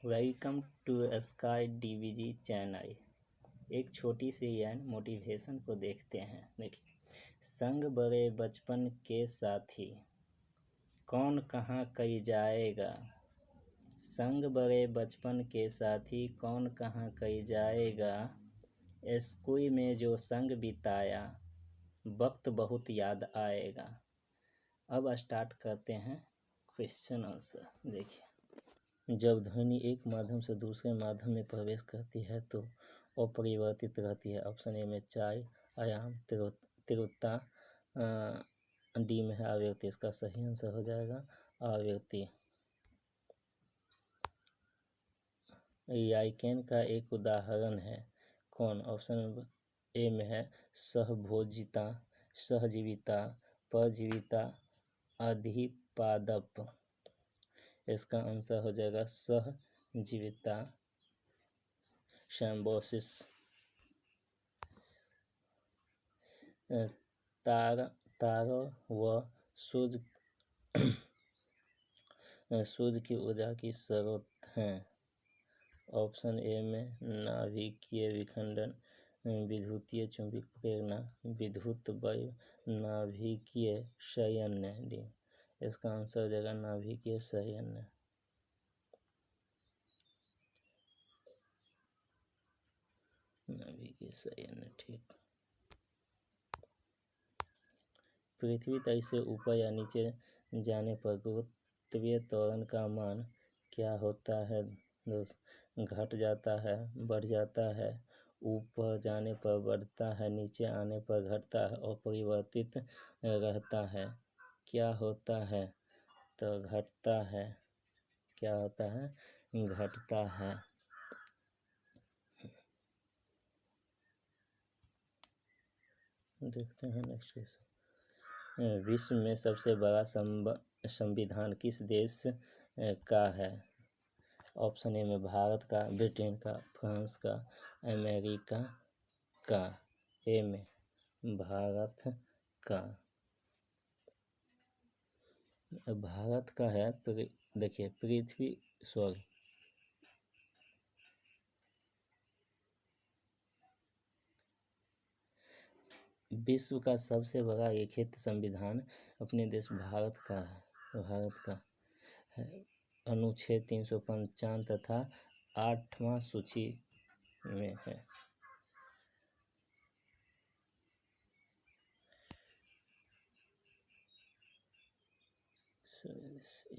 Welcome to sky DVG channel. एक छोटी सी and motivation को देखते हैं। देखिए, संग बड़े बचपन के साथी, कौन कहाँ कहीं जाएगा। संग बड़े बचपन के साथी, कौन कहाँ कहीं जाएगा। स्कूल में जो संग बिताया, वक्त बहुत याद आएगा। अब स्टार्ट करते हैं क्वेश्चन आंसर। देखिए, जब ध्वनि एक माध्यम से दूसरे माध्यम में प्रवेश करती है तो अपरिवर्तित रहती है। ऑप्शन ए में चार आयाम तीव्रता, डी में है आवृत्ति। इसका सही आंसर हो जाएगा आवृत्ति। याइकेन का एक उदाहरण है कौन। ऑप्शन ए में है सहभोजिता, सहजीविता, परजीविता, अधिपादप। इसका आंसर हो जाएगा सहजीविता, सिम्बायोसिस। तारा व सूर्य की ऊर्जा की स्रोत हैं। ऑप्शन ए में नाभिकीय विखंडन, विद्युतीय चुंबकीय प्रेरणा, विद्युत बल, नाभिकीय संयंत्र। डी, इसका आंसर हो जाएगा नाभिकीय संयंत्र। नाभिकीय संयंत्र, ठीक। पृथ्वी तल से ऊपर या नीचे जाने पर गुरुत्वीय त्वरण का मान क्या होता है दोस्त। घट जाता है, बढ़ जाता है, ऊपर जाने पर बढ़ता है, नीचे आने पर घटता है, अपरिवर्तित रहता है। क्या होता है तो घटता है। क्या होता है, घटता है। देखते हैं नेक्स्ट क्वेश्चन। विश्व में सबसे बड़ा संविधान किस देश का है। ऑप्शन ए में भारत का, ब्रिटेन का, फ्रांस का, अमेरिका का। ए में भारत का। भारत का है। देखिए, पृथ्वी सॉरी विश्व का सबसे बड़ा लिखित संविधान अपने देश भारत का है। भारत का है। अनुच्छेद 355 तथा 8वां सूची में है।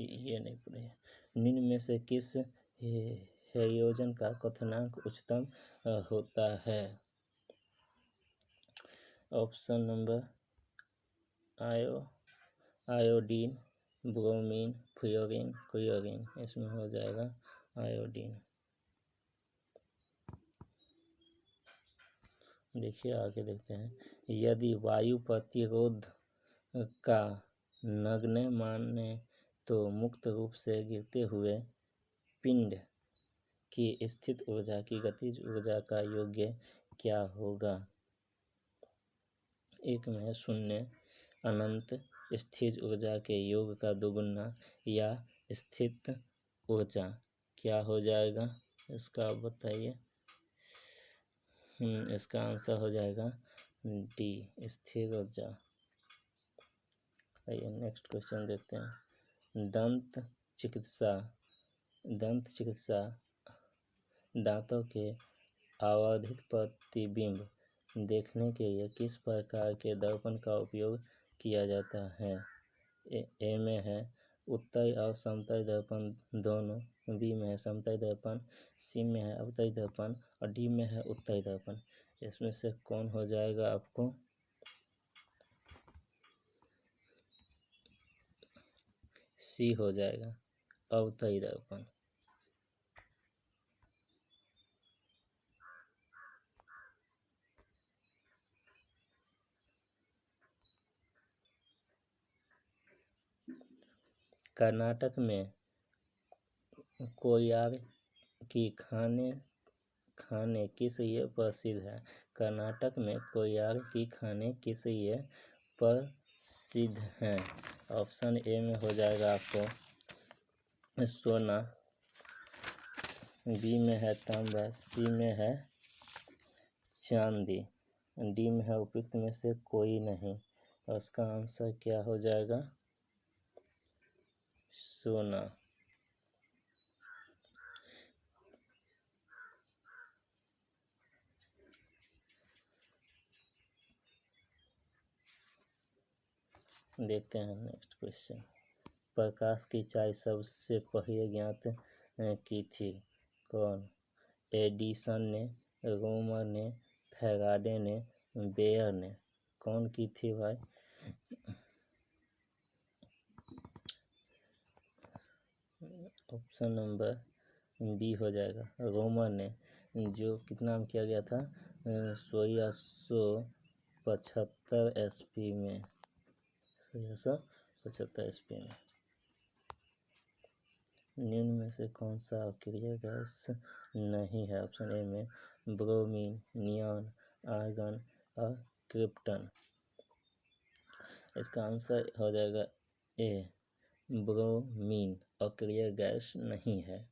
ये नहीं पढ़े। निम्न में से किस संयोजन का क्वथनांक उच्चतम होता है। Option number iodine, bromine, fluorine, chlorine. इसमें हो जाएगा आयोडीन। देखिए, आगे देखते हैं। यदि वायु प्रतिरोध का नगण्य माने तो मुक्त रूप से गिरते हुए पिंड की स्थित ऊर्जा की गतिज ऊर्जा का योग क्या होगा। एक में है शून्य, अनंत, स्थिर ऊर्जा के योग का दोगुना या स्थित ऊर्जा। क्या हो जाएगा इसका आप बताइए। इसका आंसर हो जाएगा डी, स्थिर ऊर्जा। आइए नेक्स्ट क्वेश्चन देखते हैं। दंत चिकित्सा दांतों के आवर्धित प्रतिबिंब देखने के लिए किस प्रकार के दर्पण का उपयोग किया जाता है। ए में है उत्तल और समतल दर्पण दोनों, बी में है समतल दर्पण, सी में है अवतल दर्पण और डी में है उत्तल दर्पण। इसमें से कौन हो जाएगा आपको। सी हो जाएगा अवतल दर्पण। कर्नाटक में कोयार की खाने किस लिए प्रसिद्ध है। कर्नाटक में कोयार की खाने किस लिए प्रसिद्ध हैं। ऑप्शन ए में हो जाएगा आपको सोना, बी में है तांबा, सी में है चांदी, डी में है उपयुक्त में से कोई नहीं। और उसका आंसर क्या हो जाएगा? सोना। देखते हैं नेक्स्ट क्वेश्चन। प्रकाश की चाय सबसे पहले ज्ञात की थी कौन? एडिसन ने, रोमर ने, फैराडे ने, बेयर ने। कौन की थी भाई? ऑप्शन नंबर बी हो जाएगा, रोमर ने, जो कितना में किया गया था? 1675 एसपी में, 1675 एसपी में। निम्न में से कौन सा अक्रिय गैस नहीं है? ऑप्शन ए में ब्रोमीन, नियॉन, आर्गन और क्रिप्टन। इसका आंसर हो जाएगा ए, ब्रोमीन अक्रिय गैस नहीं है।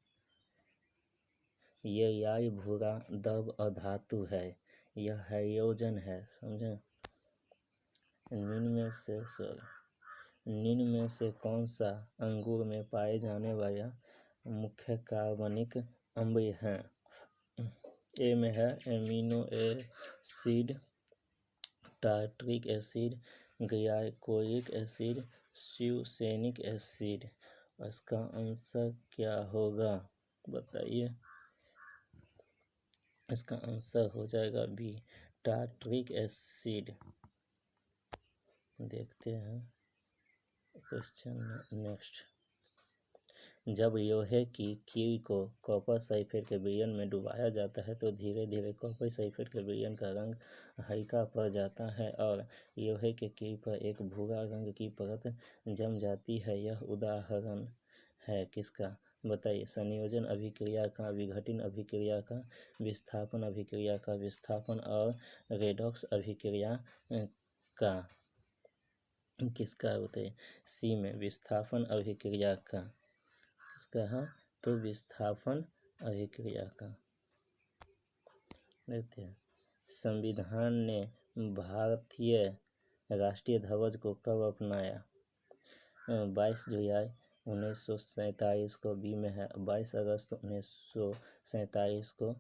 ये याय भूरा द्रव अधातु है, यह हाइड्रोजन है, समझे? निम्न में से कौन सा अंगूर में पाए जाने वाला मुख्य कार्बनिक अम्ल है? ए में है amino acid, tartaric acid, glycolic acid, succinic acid. इसका आंसर क्या होगा बताइए? इसका आंसर हो जाएगा बी, टार्ट्रिक एसिड। देखते हैं क्वेश्चन नेक्स्ट। जब लोहे की कील को कॉपर सल्फेट के विलयन में डुबाया जाता है तो धीरे धीरे कॉपर सल्फेट के विलयन का रंग हल्का पड़ जाता है और लोहे के कील पर एक भूरा रंग की परत जम जाती है। यह उदाहरण है किसका? बताइए। संयोजन अभिक्रिया का, विघटन अभिक्रिया का, विस्थापन अभिक्रिया का, विस्थापन और रेडॉक्स अभिक्रिया का। किसका बताइए? सी में विस्थापन अभिक्रिया का। किसका है? तो विस्थापन अभिक्रिया का। देखते हैं। संविधान ने भारतीय राष्ट्रीय ध्वज को कब अपनाया? 22 जुलाई 1947 को, बी में है 22 अगस्त 1947 को,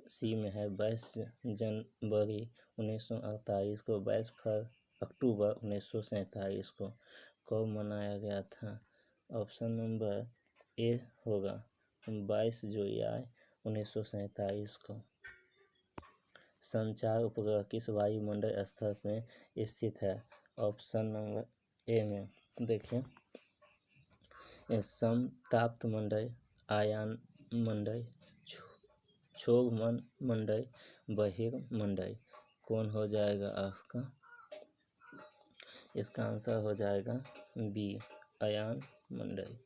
सी में है 22 जनवरी 1948 को, 22 अक्टूबर 1947 को। कब मनाया गया था? ऑप्शन नंबर ए होगा 22 जुलाई 1947 को। संचार उपग्रह किस वायुमंडल स्तर में स्थित है? ऑप्शन नंबर ए में देखिए, समताप मंडल, आयन मंडल, क्षोभ मंडल, बहिर्मंडल। कौन हो जाएगा आपका? इसका आंसर हो जाएगा बी, आयन मंडल।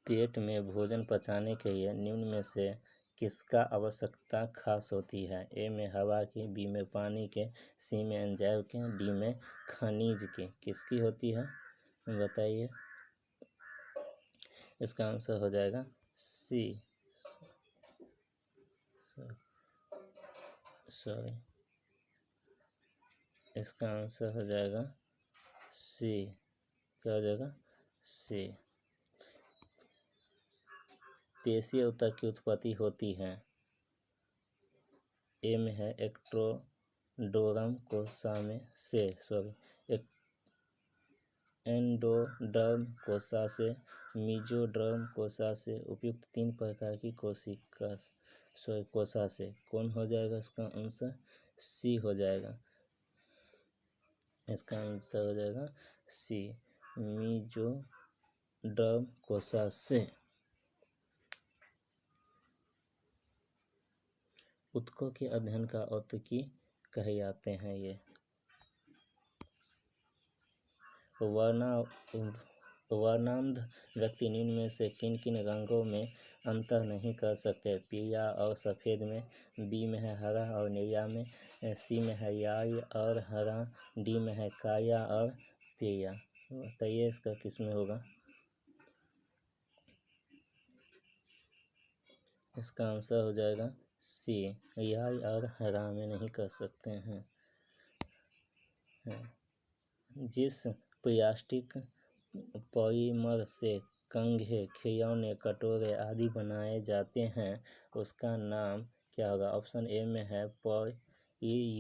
पेट में भोजन पचाने के लिए निम्न में से किसका आवश्यकता खास होती है? ए में हवा की, बी में पानी के, सी में एंजाइम के, डी में खनिज के। किसकी होती है बताइए? इसका आंसर हो जाएगा सी, सॉरी, इसका आंसर हो जाएगा सी। क्या हो जाएगा? सी। पेशीय ऊतक की उत्पत्ति होती है। ए में है एक्टोडर्म कोशिका में से, एंडोडर्म कोशिका से, मेसोडर्म कोशिका से, उपयुक्त 3 प्रकार की कोशिका से। कौन हो जाएगा इसका आंसर? सी हो जाएगा। इसका आंसर हो जाएगा सी, मेसोडर्म कोशिका से। ऊतकों के अध्ययन का औत्सुकी कहे जाते हैं ये। वर्णांध व्यक्ति निम्न में से किन किन रंगों में अंतर नहीं कर सकते? पीला और सफ़ेद में, बी में है हरा और नीला में, सी में है लाल और हरा, डी में है काला और प्रिया। बताइए इसका किस में होगा। इसका आंसर हो जाएगा सी। यार और हरा में नहीं कर सकते हैं। जिस प्लास्टिक पॉलीमर से कंघे, खिलौने, कटोरे आदि बनाए जाते हैं उसका नाम क्या होगा। ऑप्शन ए में है पॉलीयूरेथेन,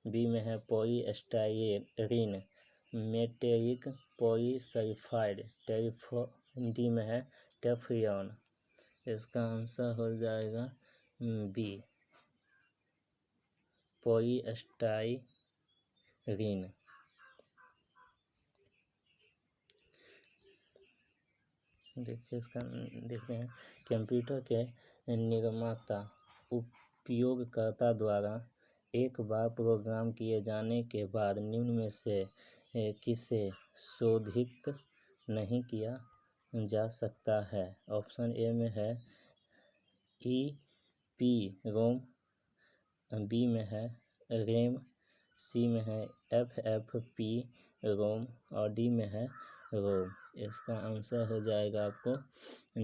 बी में है पॉलीस्टाइरीन, मेटेरिक पॉलीसल्फाइड, डी में है टेफ्लॉन। इसका आंसर हो जाएगा बी, पॉलीस्टाइरीन। देखिए इसका देखते हैं। कंप्यूटर के निर्माता उपयोगकर्ता द्वारा एक बार प्रोग्राम किए जाने के बाद निम्न में से किसे शोधित नहीं किया जा सकता है। ऑप्शन ए में है EEPROM, बी में है रैम, सी में है FFP रोम और डी में है रोम। इसका आंसर हो जाएगा आपको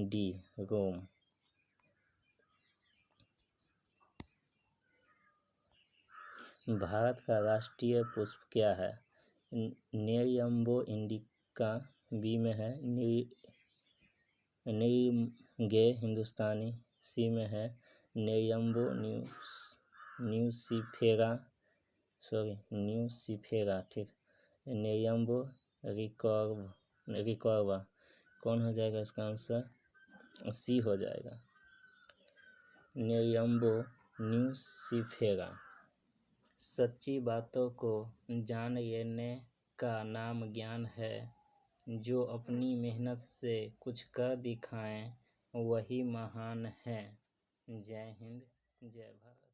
डी, रोम। भारत का राष्ट्रीय पुष्प क्या है। नेरियम्बो इंडिका, बी में है नीलगे हिंदुस्तानी, सी में है नेरियम्बो न्यूसिफेरा, ठीक, नेरियम्बो रिकॉर्वा। कौन हो जाएगा इसका आंसर। सी हो जाएगा, नेरियम्बो न्यूसिफेरा। सच्ची बातों को जान लेने का नाम ज्ञान है। जो अपनी मेहनत से कुछ कर दिखाएं वही महान है। जय हिंद, जय भारत।